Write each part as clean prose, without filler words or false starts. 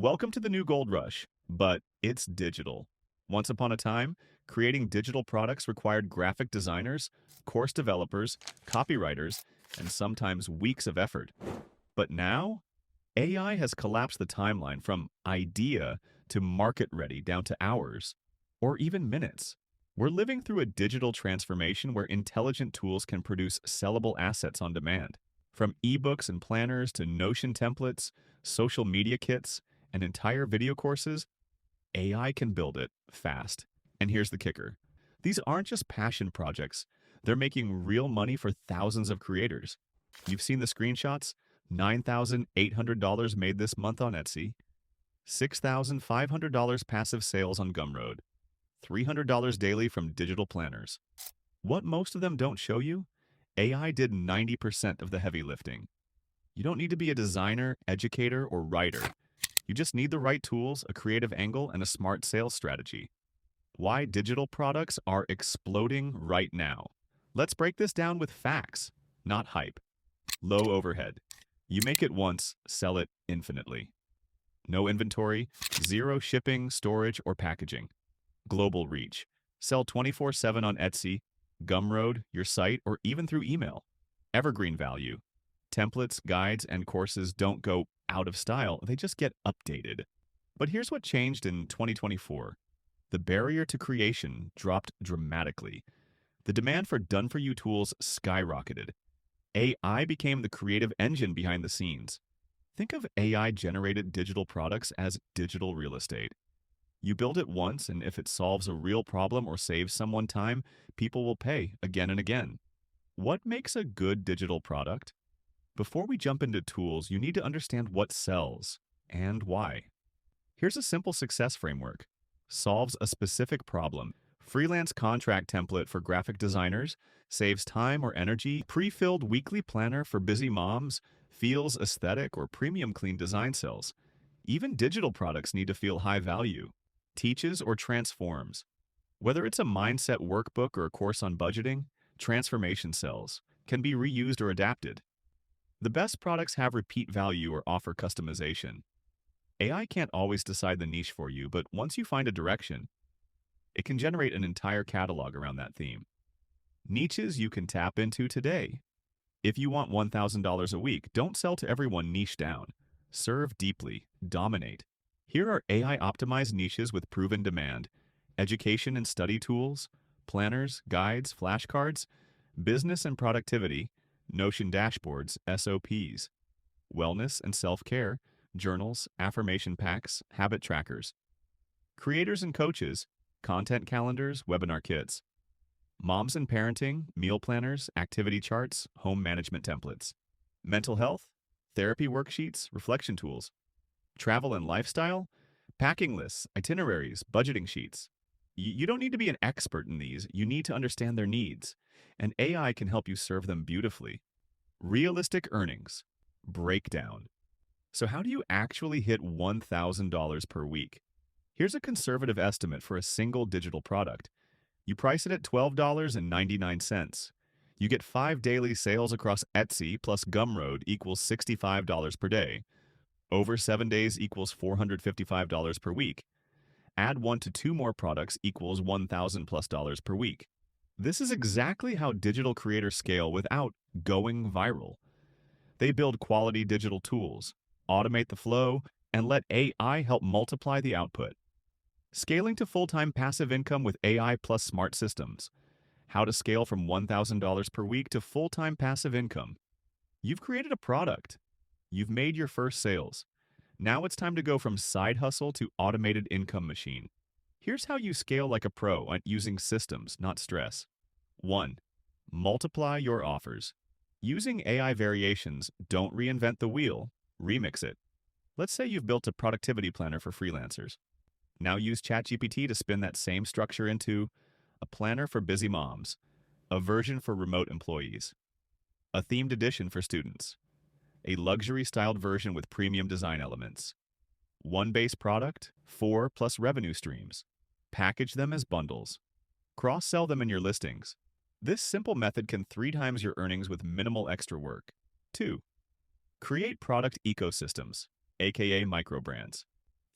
Welcome to the new gold rush, but it's digital. Once upon a time, creating digital products required graphic designers, course developers, copywriters, and sometimes weeks of effort. But now, AI has collapsed the timeline from idea to market ready down to hours, or even minutes. We're living through a digital transformation where intelligent tools can produce sellable assets on demand. From ebooks and planners to Notion templates, social media kits, and entire video courses, AI can build it fast. And here's the kicker. These aren't just passion projects. They're making real money for thousands of creators. You've seen the screenshots? $9,800 made this month on Etsy, $6,500 passive sales on Gumroad, $300 daily from digital planners. What most of them don't show you? AI did 90% of the heavy lifting. You don't need to be a designer, educator, or writer. You just need the right tools, a creative angle, and a smart sales strategy. Why digital products are exploding right now. Let's break this down with facts, not hype. Low overhead. You make it once, sell it infinitely. No inventory, zero shipping, storage, or packaging. Global reach. Sell 24/7 on Etsy, Gumroad, your site, or even through email. Evergreen value. Templates, guides, and courses don't go out of style, they just get updated. But here's what changed in 2024. The barrier to creation dropped dramatically. The demand for done-for-you tools skyrocketed. AI became the creative engine behind the scenes. Think of AI-generated digital products as digital real estate. You build it once, and if it solves a real problem or saves someone time, people will pay again and again. What makes a good digital product? Before we jump into tools, you need to understand what sells and why. Here's a simple success framework. Solves a specific problem. Freelance contract template for graphic designers, saves time or energy. Pre-filled weekly planner for busy moms, feels aesthetic or premium clean design sells. Even digital products need to feel high value. Teaches or transforms. Whether it's a mindset workbook or a course on budgeting, transformation sells, can be reused or adapted. The best products have repeat value or offer customization. AI can't always decide the niche for you, but once you find a direction, it can generate an entire catalog around that theme. Niches you can tap into today. If you want $1,000 a week, don't sell to everyone, niche down. Serve deeply, dominate. Here are AI-optimized niches with proven demand. Education and study tools, planners, guides, flashcards, business and productivity, Notion dashboards, SOPs, wellness and self-care, journals, affirmation packs, habit trackers, creators and coaches, content calendars, webinar kits, moms and parenting, meal planners, activity charts, home management templates, mental health, therapy worksheets, reflection tools, travel and lifestyle, packing lists, itineraries, budgeting sheets. You don't need to be an expert in these, you need to understand their needs, and AI can help you serve them beautifully. Realistic earnings. Breakdown. So how do you actually hit $1,000 per week? Here's a conservative estimate for a single digital product. You price it at $12.99. You get 5 daily sales across Etsy plus Gumroad equals $65 per day. Over 7 days equals $455 per week. Add 1 to 2 more products equals $1,000+ per week. This is exactly how digital creators scale without going viral. They build quality digital tools, automate the flow, and let AI help multiply the output. Scaling to full-time passive income with AI plus smart systems. How to scale from $1,000 per week to full-time passive income. You've created a product. You've made your first sales. Now it's time to go from side hustle to automated income machine. Here's how you scale like a pro at using systems, not stress. 1. Multiply your offers. Using AI variations, don't reinvent the wheel, remix it. Let's say you've built a productivity planner for freelancers. Now use ChatGPT to spin that same structure into a planner for busy moms, a version for remote employees, a themed edition for students, a luxury-styled version with premium design elements, one base product, 4 plus revenue streams. Package them as bundles. Cross-sell them in your listings. This simple method can 3 times your earnings with minimal extra work. 2. Create product ecosystems, aka microbrands.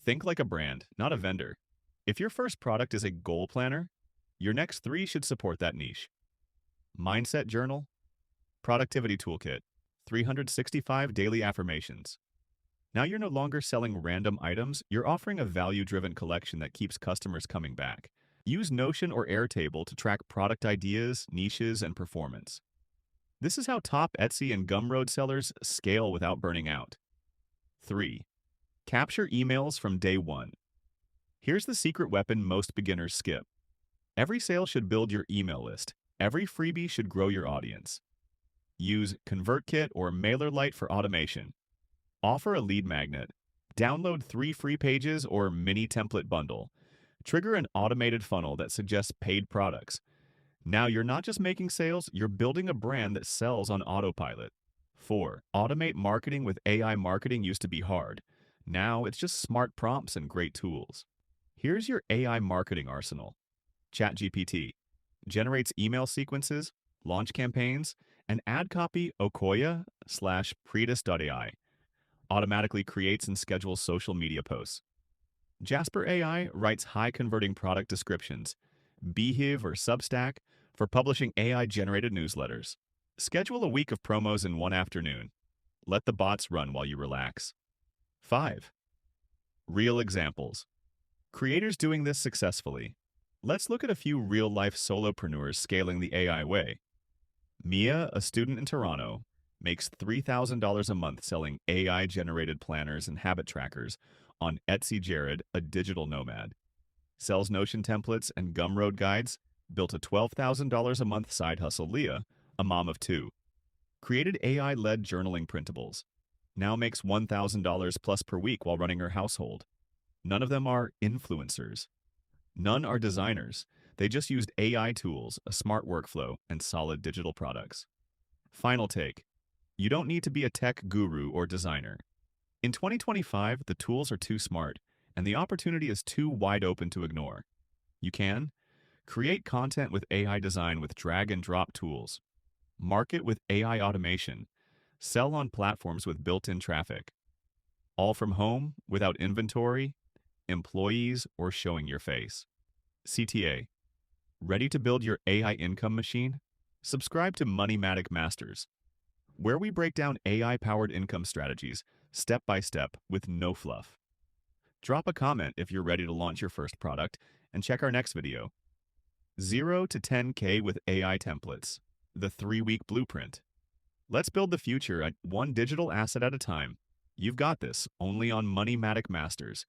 Think like a brand, not a vendor. If your first product is a goal planner, your next three should support that niche. Mindset Journal, Productivity Toolkit, 365 Daily Affirmations. Now you're no longer selling random items, you're offering a value-driven collection that keeps customers coming back. Use Notion or Airtable to track product ideas, niches, and performance. This is how top Etsy and Gumroad sellers scale without burning out. 3. Capture emails from day one. Here's the secret weapon most beginners skip. Every sale should build your email list. Every freebie should grow your audience. Use ConvertKit or MailerLite for automation. Offer a lead magnet. Download 3 free pages or mini template bundle. Trigger an automated funnel that suggests paid products. Now you're not just making sales, you're building a brand that sells on autopilot. 4. Automate marketing with AI. Marketing used to be hard. Now it's just smart prompts and great tools. Here's your AI marketing arsenal. ChatGPT generates email sequences, launch campaigns, and ad copy. Okoya/Predis.ai automatically creates and schedules social media posts. Jasper AI writes high-converting product descriptions. Beehive or Substack for publishing AI-generated newsletters. Schedule a week of promos in one afternoon. Let the bots run while you relax. 5. Real examples. Creators doing this successfully. Let's look at a few real-life solopreneurs scaling the AI way. Mia, a student in Toronto, makes $3,000 a month selling AI-generated planners and habit trackers on Etsy. Jared, a digital nomad, sells Notion templates and Gumroad guides, built a $12,000 a month side hustle. Leah, a mom of 2, created AI-led journaling printables, now makes $1,000 plus per week while running her household. None of them are influencers. None are designers. They just used AI tools, a smart workflow, and solid digital products. Final take. You don't need to be a tech guru or designer. In 2025, the tools are too smart, and the opportunity is too wide open to ignore. You can create content with AI design with drag-and-drop tools, market with AI automation, sell on platforms with built-in traffic, all from home without inventory, employees, or showing your face. CTA. Ready to build your AI income machine? Subscribe to MoneyMatic Masters, where we break down AI-powered income strategies step by step with no fluff. Drop a comment if you're ready to launch your first product, and check our next video. 0 to 10K with AI templates, the 3-week blueprint. Let's build the future at one digital asset at a time. You've got this, only on MoneyMatic Masters.